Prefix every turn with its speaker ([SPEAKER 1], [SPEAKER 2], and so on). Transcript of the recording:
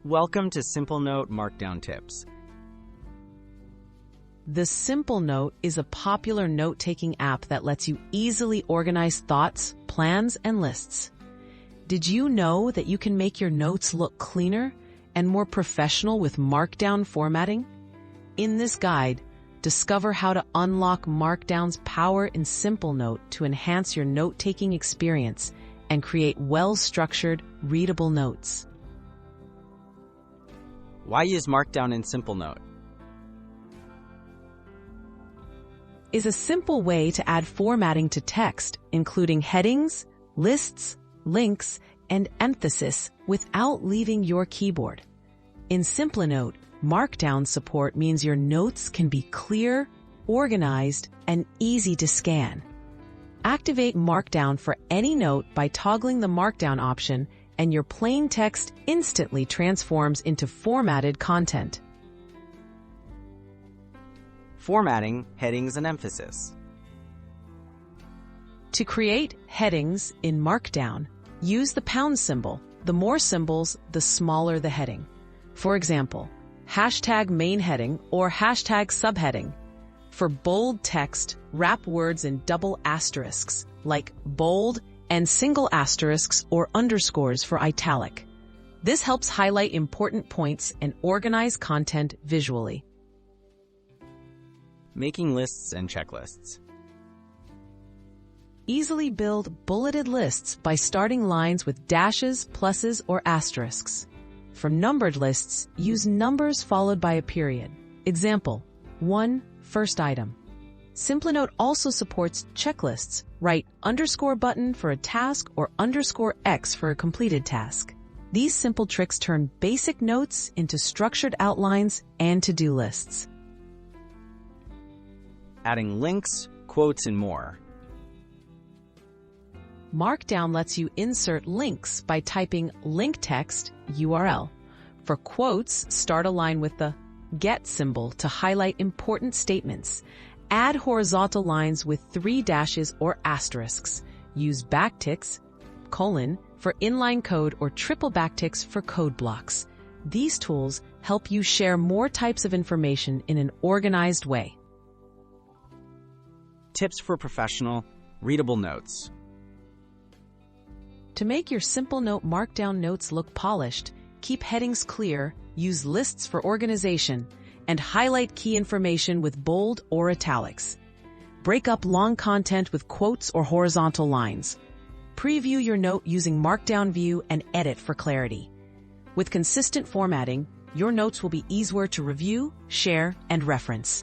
[SPEAKER 1] Welcome to Simplenote Markdown Tips.
[SPEAKER 2] The Simplenote is a popular note-taking app that lets you easily organize thoughts, plans, and lists. Did you know that you can make your notes look cleaner and more professional with Markdown formatting? In this guide, discover how to unlock Markdown's power in Simplenote to enhance your note-taking experience and create well-structured, readable notes.
[SPEAKER 1] Why use Markdown in Simplenote?
[SPEAKER 2] Is a simple way to add formatting to text, including headings, lists, links, and emphasis without leaving your keyboard. In Simplenote, Markdown support means your notes can be clear, organized, and easy to scan. Activate Markdown for any note by toggling the Markdown option, and your plain text instantly transforms into formatted content.
[SPEAKER 1] Formatting, headings, and emphasis.
[SPEAKER 2] To create headings in Markdown, use the pound symbol. The more symbols, the smaller the heading. For example, hashtag main heading or hashtag subheading. For bold text, wrap words in double asterisks, like bold, and single asterisks or underscores for italic. This helps highlight important points and organize content visually.
[SPEAKER 1] Making lists and checklists.
[SPEAKER 2] Easily build bulleted lists by starting lines with dashes, pluses, or asterisks. For numbered lists, use numbers followed by a period. Example, 1, first item. Simplenote also supports checklists. Write _ button for a task or _X for a completed task. These simple tricks turn basic notes into structured outlines and to-do lists.
[SPEAKER 1] Adding links, quotes, and more.
[SPEAKER 2] Markdown lets you insert links by typing link text URL. For quotes, start a line with the get symbol to highlight important statements. Add horizontal lines with 3 dashes or asterisks. Use backticks, colon, for inline code or triple backticks for code blocks. These tools help you share more types of information in an organized way.
[SPEAKER 1] Tips for professional, readable notes.
[SPEAKER 2] To make your Simplenote Markdown notes look polished, keep headings clear, use lists for organization, and highlight key information with bold or italics. Break up long content with quotes or horizontal lines. Preview your note using Markdown View and edit for clarity. With consistent formatting, your notes will be easier to review, share, and reference.